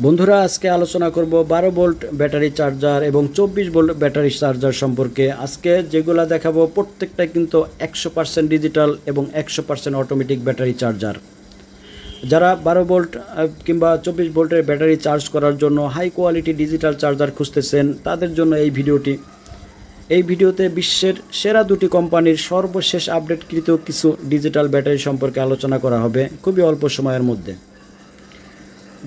বন্ধুরা আজকে আলোচনা করব 12 ভোল্ট ব্যাটারি চার্জার এবং 24 ভোল্ট ব্যাটারি চার্জার সম্পর্কে। আজকে যেগুলো দেখাবো প্রত্যেকটা কিন্তু 100% ডিজিটাল এবং 100% অটোমেটিক ব্যাটারি চার্জার। যারা 12 ভোল্ট কিংবা 24 ভোল্টের ব্যাটারি চার্জ করার জন্য হাই কোয়ালিটি ডিজিটাল চার্জার খুঁজতেছেন তাদের জন্য এই ভিডিওটি। এই ভিডিওতে বিশ্বের সেরা দুটি কোম্পানির সর্বশেষ আপডেটকৃত কিছু ডিজিটাল ব্যাটারি সম্পর্কে আলোচনা করা হবে খুবই অল্প সময়ের মধ্যে।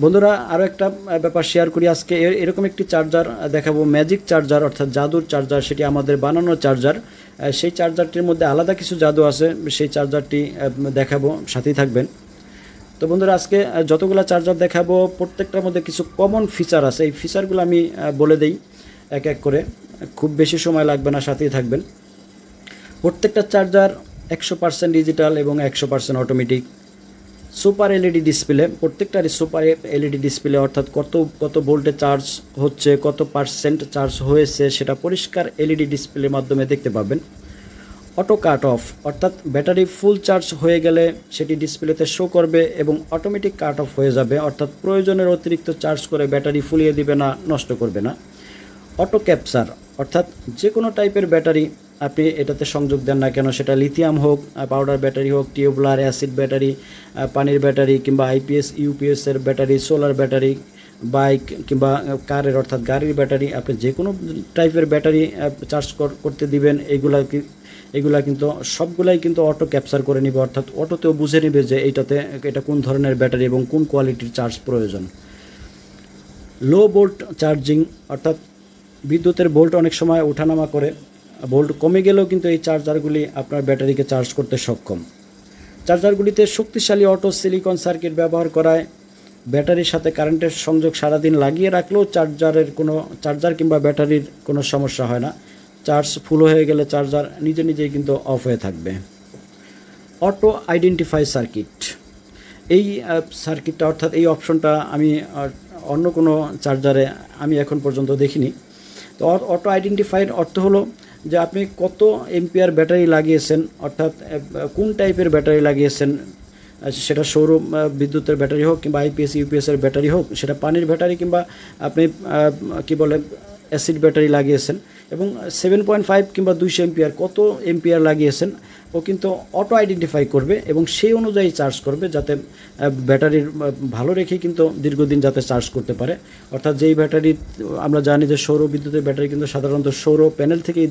বন্ধুরা আরও একটা ব্যাপার শেয়ার করি, আজকে এরকম একটি চার্জার দেখাবো, ম্যাজিক চার্জার অর্থাৎ জাদুর চার্জার। সেটি আমাদের বানানো চার্জার। সেই চার্জারটির মধ্যে আলাদা কিছু জাদু আছে, সেই চার্জারটি দেখাবো, সাথেই থাকবেন। তো বন্ধুরা আজকে যতগুলো চার্জার দেখাবো প্রত্যেকটার মধ্যে কিছু কমন ফিচার আছে, এই ফিচারগুলো আমি বলে দেই এক এক করে, খুব বেশি সময় লাগবে না, সাথেই থাকবেন। প্রত্যেকটা চার্জার 100% ডিজিটাল এবং 100% অটোমেটিক। সুপার এলইডি ডিসপ্লে, প্রত্যেকটারই সুপার এলইডি ডিসপ্লে, অর্থাৎ কত ভোল্টে চার্জ হচ্ছে, কত পার্সেন্ট চার্জ হয়েছে সেটা পরিষ্কার এলইডি ডিসপ্লের মাধ্যমে দেখতে পাবেন। অটো কাট অফ, অর্থাৎ ব্যাটারি ফুল চার্জ হয়ে গেলে সেটি ডিসপ্লেতে শো করবে এবং অটোমেটিক কাট অফ হয়ে যাবে, অর্থাৎ প্রয়োজনের অতিরিক্ত চার্জ করে ব্যাটারি ফুলিয়ে দিবে না, নষ্ট করবে না। অটো ক্যাপচার, অর্থাৎ যে কোনো টাইপের ব্যাটারি আপনি এটাতে সংযোগ দেন না কেন, সেটা লিথিয়াম হোক, পাউডার ব্যাটারি হোক, টিউবুলার, অ্যাসিড ব্যাটারি, পানির ব্যাটারি কিংবা আইপিএস ইউপিএসের ব্যাটারি, সোলার ব্যাটারি, বাইক কিংবা কারের অর্থাৎ গাড়ির ব্যাটারি, আপনি যে কোনো টাইপের ব্যাটারি চার্জ করতে দিবেন, এগুলা কিন্তু সবগুলাই কিন্তু অটো ক্যাপচার করে নিবে, অর্থাৎ অটোতেও বুঝে নেবে যে এটা কোন ধরনের ব্যাটারি এবং কোন কোয়ালিটির চার্জ প্রয়োজন। লো ভোল্ট চার্জিং, অর্থাৎ বিদ্যুতের ভোল্ট অনেক সময় ওঠানামা করে, ভোল্ট কমে গেলেও কিন্তু এই চার্জারগুলি আপনার ব্যাটারিকে চার্জ করতে সক্ষম। চার্জারগুলিতে শক্তিশালী অটো সিলিকন সার্কিট ব্যবহার করায় ব্যাটারির সাথে কারেন্টের সংযোগ সারাদিন লাগিয়ে রাখলেও চার্জার কিংবা ব্যাটারির কোনো সমস্যা হয় না। চার্জ ফুল হয়ে গেলে চার্জার নিজেই কিন্তু অফ হয়ে থাকবে। অটো আইডেন্টিফাই সার্কিট, এই সার্কিটটা অর্থাৎ এই অপশনটা আমি অন্য কোনো চার্জারে আমি এখন পর্যন্ত দেখিনি। তো অটো আইডেন্টিফাইয়ের অর্থ হলো যে আপনি কত এম্পিয়ার ব্যাটারি লাগিয়েছেন, অর্থাৎ কোন টাইপের ব্যাটারি লাগিয়েছেন, সেটা সৌর বিদ্যুতের ব্যাটারি হোক কিংবা আইপিএস ইউপিএসের ব্যাটারি হোক, সেটা পানির ব্যাটারি কিংবা আপনি অ্যাসিড ব্যাটারি লাগিয়েছেন, এবং 7.5 কিংবা 200 এম্পিয়ার কত এম্পিয়ার লাগিয়েছেন, ও কিন্তু অটো আইডেন্টিফাই করবে এবং সেই অনুযায়ী চার্জ করবে, যাতে ব্যাটারির ভালো রেখে কিন্তু দীর্ঘদিন যাতে চার্জ করতে পারে। অর্থাৎ যেই ব্যাটারি আমরা জানি যে সৌর বিদ্যুতের ব্যাটারি কিন্তু সাধারণত সৌর প্যানেল থেকেই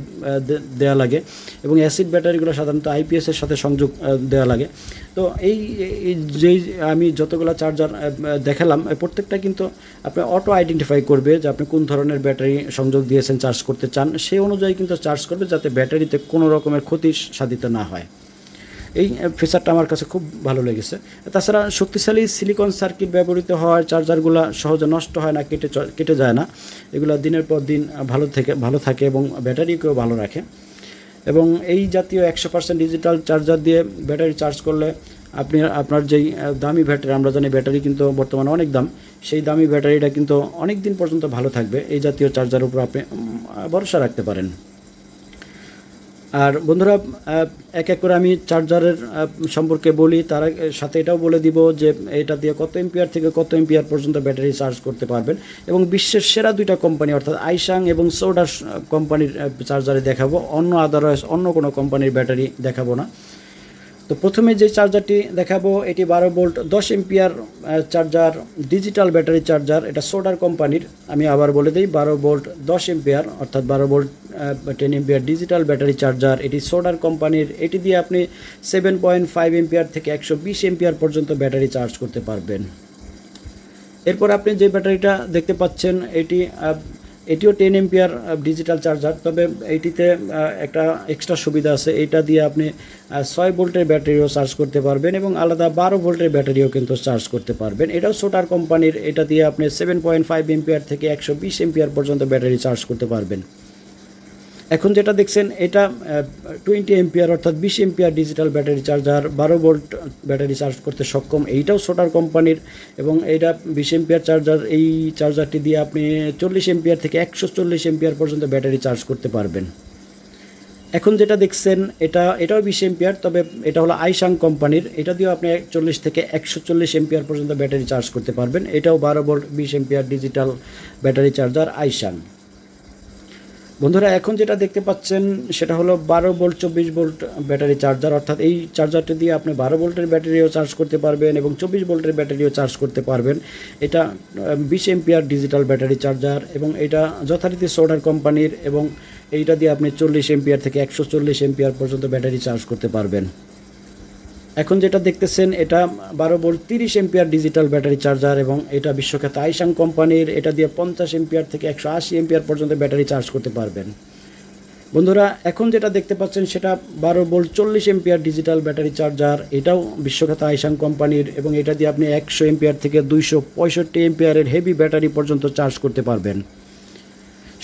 দেওয়া লাগে, এবং অ্যাসিড ব্যাটারিগুলো সাধারণত আইপিএসের সাথে সংযোগ দেওয়া লাগে। তো যেই আমি যতগুলো চার্জার দেখালাম প্রত্যেকটা কিন্তু আপনি অটো আইডেন্টিফাই করবে যে আপনি কোন ধরনের ব্যাটারি সংযোগ দিয়েছেন, চার্জ করতে চান, সেই অনুযায়ী কিন্তু চার্জ করবে, যাতে ব্যাটারিতে কোনো রকমের ক্ষতি সাধিত না হয়। এই ফিচারটা আমার কাছে খুব ভালো লেগেছে। তাছাড়া শক্তিশালী সিলিকন সার্কিট ব্যবহৃত হওয়ার চার্জারগুলো সহজে নষ্ট হয় না, কেটে যায় না, এগুলো দিনের পর দিন ভালো থাকে এবং ব্যাটারিকেও ভালো রাখে। এবং এই জাতীয় 100% ডিজিটাল চার্জার দিয়ে ব্যাটারি চার্জ করলে আপনার যেই দামি ব্যাটারি, আমরা জানি ব্যাটারি কিন্তু বর্তমানে অনেক দাম, সেই দামি ব্যাটারিটা কিন্তু অনেক দিন পর্যন্ত ভালো থাকবে। এই জাতীয় চার্জারের উপর আপনি ভরসা রাখতে পারেন। আর বন্ধুরা এক এক করে আমি চার্জারের সম্পর্কে বলি, তার সাথে এটাও বলে দিব যে এটা দিয়ে কত এম্পিয়ার থেকে কত এম্পিয়ার পর্যন্ত ব্যাটারি চার্জ করতে পারবেন। এবং বিশ্বের সেরা দুইটা কোম্পানি অর্থাৎ আইসাং এবং সোডার কোম্পানির চার্জারে দেখাবো, আদারওয়াইজ অন্য কোনো কোম্পানির ব্যাটারি দেখাবো না। তো প্রথমে যে চার্জারটি দেখাবো এটি 12 volt 10 ampere charger, digital battery charger. এটা সোডার কোম্পানির, আমি আবার বলে দিই, 12 ভোল্ট 10 এম্পিয়ার অর্থাৎ 12 volt 10 ampere digital battery charger, এটি সোডার কোম্পানির। এটি দিয়ে আপনি 7.5 এম্পিয়ার থেকে 120 এম্পিয়ার পর্যন্ত ব্যাটারি চার্জ করতে পারবেন। এরপর আপনি যে ব্যাটারিটা দেখতে পাচ্ছেন এটিও 10 এম্পিয়ার ডিজিটাল চার্জার, তবে এইটিতে একটা এক্সট্রা সুবিধা আছে, এইটা দিয়ে আপনি 6 ভোল্টের ব্যাটারিও চার্জ করতে পারবেন এবং আলাদা 12 ভোল্টের ব্যাটারিও কিন্তু চার্জ করতে পারবেন। এটাও সোটার কোম্পানির, এটা দিয়ে আপনি 7.5 এম্পিয়ার থেকে 120 এম্পিয়ার পর্যন্ত ব্যাটারি চার্জ করতে পারবেন। এখন যেটা দেখছেন এটা 20 এম্পিয়ার অর্থাৎ 20 ampere digital battery charger, 12 volt battery charge করতে সক্ষম, এইটাও সোটার কোম্পানির এবং এইটা 20 এম্পিয়ার চার্জার। এই চার্জারটি দিয়ে আপনি 40 এম্পিয়ার থেকে 140 এম্পিয়ার পর্যন্ত ব্যাটারি চার্জ করতে পারবেন। এখন যেটা দেখছেন এটাও 20 এম্পিয়ার, তবে এটা হলো আইসাং কোম্পানির। এটা দিয়েও আপনি 40 থেকে 140 এম্পিয়ার পর্যন্ত ব্যাটারি চার্জ করতে পারবেন। এটাও 12 volt 20 ampere digital battery charger আইসাং। বন্ধুরা এখন যেটা দেখতে পাচ্ছেন সেটা হলো 12 ভোল্ট 24 ভোল্ট ব্যাটারি চার্জার, অর্থাৎ এই চার্জারটি দিয়ে আপনি 12 ভোল্টের ব্যাটারিও চার্জ করতে পারবেন এবং 24 ভোল্টের ব্যাটারিও চার্জ করতে পারবেন। এটা 20 এম্পিয়ার ডিজিটাল ব্যাটারি চার্জার এবং এটা যথারীতি সোডার কোম্পানির, এবং এইটা দিয়ে আপনি 40 এম্পিয়ার থেকে 140 এম্পিয়ার পর্যন্ত ব্যাটারি চার্জ করতে পারবেন। এখন যেটা দেখতেছেন এটা 12 volt 30 ampere digital battery charger এবং এটা বিশ্বখ্যাত আইসাং কোম্পানির। এটা দিয়ে 50 এম্পিয়ার থেকে 180 এম্পিয়ার পর্যন্ত ব্যাটারি চার্জ করতে পারবেন। বন্ধুরা এখন যেটা দেখতে পাচ্ছেন সেটা 12 volt 40 ampere digital battery charger. এটাও বিশ্বখ্যাত আইসাং কোম্পানির এবং এটা দিয়ে আপনি 100 এম্পিয়ার থেকে 265 এম্পিয়ারের হেভি ব্যাটারি পর্যন্ত চার্জ করতে পারবেন।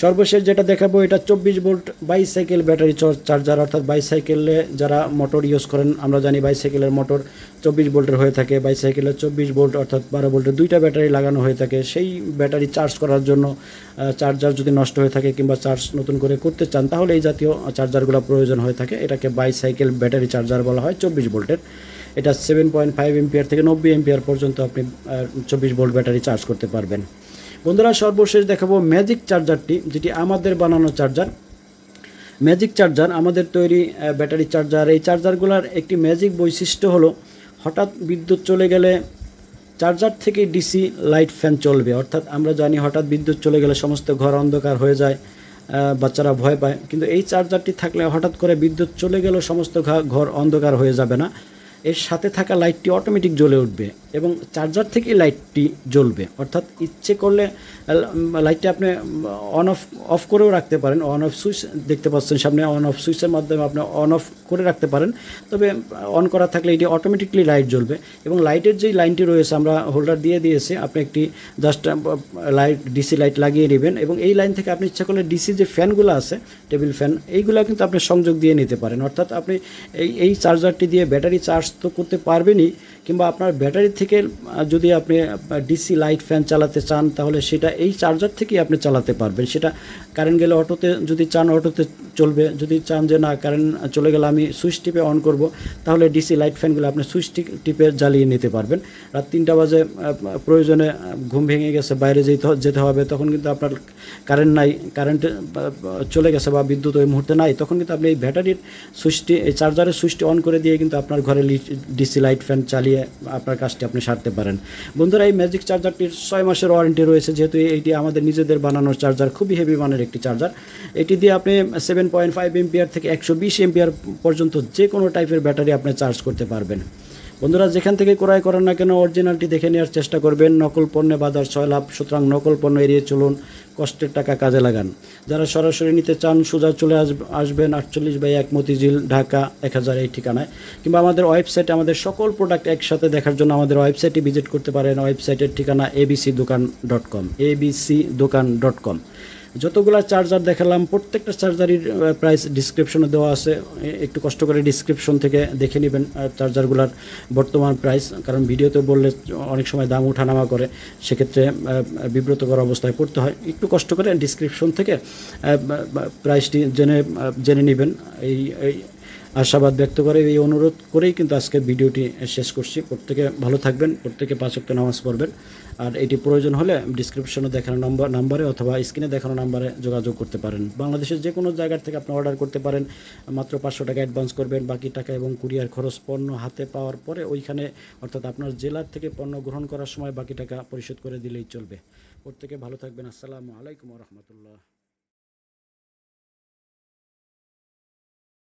সর্বশেষ যেটা দেখাবো এটা 24 ভোল্ট বাইসাইকেল ব্যাটারি চার্জার, অর্থাৎ বাইসাইকেলে যারা মোটর ইউজ করেন, আমরা জানি বাইসাইকেলের মোটর 24 ভোল্টের হয়ে থাকে। বাইসাইকেলের 24 ভোল্ট অর্থাৎ 12 ভোল্টের দুইটা ব্যাটারি লাগানো হয়ে থাকে। সেই ব্যাটারি চার্জ করার জন্য চার্জার যদি নষ্ট হয়ে থাকে কিংবা চার্জ নতুন করে করতে চান তাহলে এই জাতীয় চার্জারগুলো প্রয়োজন হয়ে থাকে। এটাকে বাইসাইকেল ব্যাটারি চার্জার বলা হয় 24 ভোল্টের। এটা 7.5 এম্পিয়ার থেকে 90 এম্পিয়ার পর্যন্ত আপনি 24 ভোল্ট ব্যাটারি চার্জ করতে পারবেন। বন্ধুরা সর্বশেষ দেখাবো ম্যাজিক চার্জারটি, যেটি আমাদের বানানো চার্জার। ম্যাজিক চার্জার আমাদের তৈরি ব্যাটারি চার্জার। এই চার্জারগুলোর একটি ম্যাজিক বৈশিষ্ট্য হলো হঠাৎ বিদ্যুৎ চলে গেলে চার্জার থেকে ডিসি লাইট ফ্যান চলবে। অর্থাৎ আমরা জানি হঠাৎ বিদ্যুৎ চলে গেলে সমস্ত ঘর অন্ধকার হয়ে যায়, বাচ্চারা ভয় পায়, কিন্তু এই চার্জারটি থাকলে হঠাৎ করে বিদ্যুৎ চলে গেলেও সমস্ত ঘর অন্ধকার হয়ে যাবে না। এর সাথে থাকা লাইটটি অটোমেটিক জ্বলে উঠবে এবং চার্জার থেকেই লাইটটি জ্বলবে। অর্থাৎ ইচ্ছে করলে লাইটটা আপনি অফ করেও রাখতে পারেন। অন অফ সুইচ দেখতে পাচ্ছেন সামনে, অন অফ সুইচের মাধ্যমে আপনি অন অফ করে রাখতে পারেন। তবে অন করা থাকলে এটি অটোমেটিকলি লাইট জ্বলবে এবং লাইটের যেই লাইনটি রয়েছে আমরা হোল্ডার দিয়ে দিয়েছি, আপনি একটি জাস্ট লাইট ডিসি লাইট লাগিয়ে নেবেন এবং এই লাইন থেকে আপনি ইচ্ছা করলে ডিসি যে ফ্যানগুলো আছে টেবিল ফ্যান, এইগুলো কিন্তু আপনি সংযোগ দিয়ে নিতে পারেন। অর্থাৎ আপনি এই চার্জারটি দিয়ে ব্যাটারি চার্জ তো করতে পারবেনই, কিংবা আপনার ব্যাটারি থেকে যদি আপনি ডিসি লাইট ফ্যান চালাতে চান তাহলে সেটা এই চার্জার থেকেই আপনি চালাতে পারবেন। সেটা কারেন্ট গেলে অটোতে যদি চান অটোতে চলবে, যদি চান যে না কারেন্ট চলে গেলে আমি সুইচ টিপে অন করব তাহলে ডিসি লাইট ফ্যানগুলো আপনি সুইচ টিপে জ্বালিয়ে নিতে পারবেন। রাত 3টা বাজে প্রয়োজনে ঘুম ভেঙে গেছে, বাইরে যেতে হবে, তখন কিন্তু আপনার কারেন্ট নাই, কারেন্ট চলে গেছে বা বিদ্যুৎ ওই মুহূর্তে নাই, তখন কিন্তু আপনি এই ব্যাটারির সুইচটি, এই চার্জারের সুইচটি অন করে দিয়ে কিন্তু আপনার ঘরে ডিসি লাইট ফ্যান চালিয়ে আপনার কাজটি আপনি সারতে পারেন। বন্ধুরা এই ম্যাজিক চার্জারটির 6 মাসের ওয়ারেন্টি রয়েছে, যেহেতু এইটি আমাদের নিজেদের বানানোর চার্জার, খুবই হেভি মানের একটি চার্জার। এটি দিয়ে আপনি 7.5 এম্পিয়ার থেকে 120 এম্পিয়ার পর্যন্ত যে কোনো টাইপের ব্যাটারি আপনি চার্জ করতে পারবেন। বন্ধুরা যেখান থেকে ক্রয় করেন না কেন অরিজিনালটি দেখে নেওয়ার চেষ্টা করবেন। নকল পণ্যে বাজার 6 লাভ, সুতরাং নকল পণ্য এড়িয়ে চলুন, কষ্টের টাকা কাজে লাগান। যারা সরাসরি নিতে চান সোজা চলে আসবেন 48/1 মতিঝিল, ঢাকা 1000 এই ঠিকানায়, কিংবা আমাদের ওয়েবসাইটে আমাদের সকল প্রোডাক্ট একসাথে দেখার জন্য আমাদের ওয়েবসাইটে ভিজিট করতে পারেন। ওয়েবসাইটের ঠিকানা abcdokan.com, abcdokan.com। যতগুলো চার্জার দেখালাম প্রত্যেকটা চার্জারের প্রাইস ডিসক্রিপশনে দেওয়া আছে, একটু কষ্ট করে ডিসক্রিপশন থেকে দেখে নেবেন চার্জারগুলোর বর্তমান প্রাইস, কারণ ভিডিওতে বললে অনেক সময় দাম ওঠানামা করে, সেক্ষেত্রে বিব্রতকর অবস্থায় পড়তে হয়। একটু কষ্ট করে ডিসক্রিপশন থেকে প্রাইসটি জেনে নেবেন। এই আশাবাদ ব্যক্ত করে এই অনুরোধ করেই কিন্তু আজকে ভিডিওটি শেষ করছি। প্রত্যেকে ভালো থাকবেন, প্রত্যেকে 5 ওয়াক্ত নামাজ পড়বেন। আর এটি প্রয়োজন হলে ডিসক্রিপশনে দেখানো নাম্বারে অথবা স্ক্রিনে দেখানো নাম্বারে যোগাযোগ করতে পারেন। বাংলাদেশের যে কোনো জায়গার থেকে আপনি অর্ডার করতে পারেন। মাত্র 500 টাকা অ্যাডভান্স করবেন, বাকি টাকা এবং কুরিয়ার খরচ পণ্য হাতে পাওয়ার পরে ওইখানে অর্থাৎ আপনার জেলার থেকে পণ্য গ্রহণ করার সময় বাকি টাকা পরিশোধ করে দিলেই চলবে। প্রত্যেকে ভালো থাকবেন। আসসালামু আলাইকুম ওয়া রাহমাতুল্লাহ।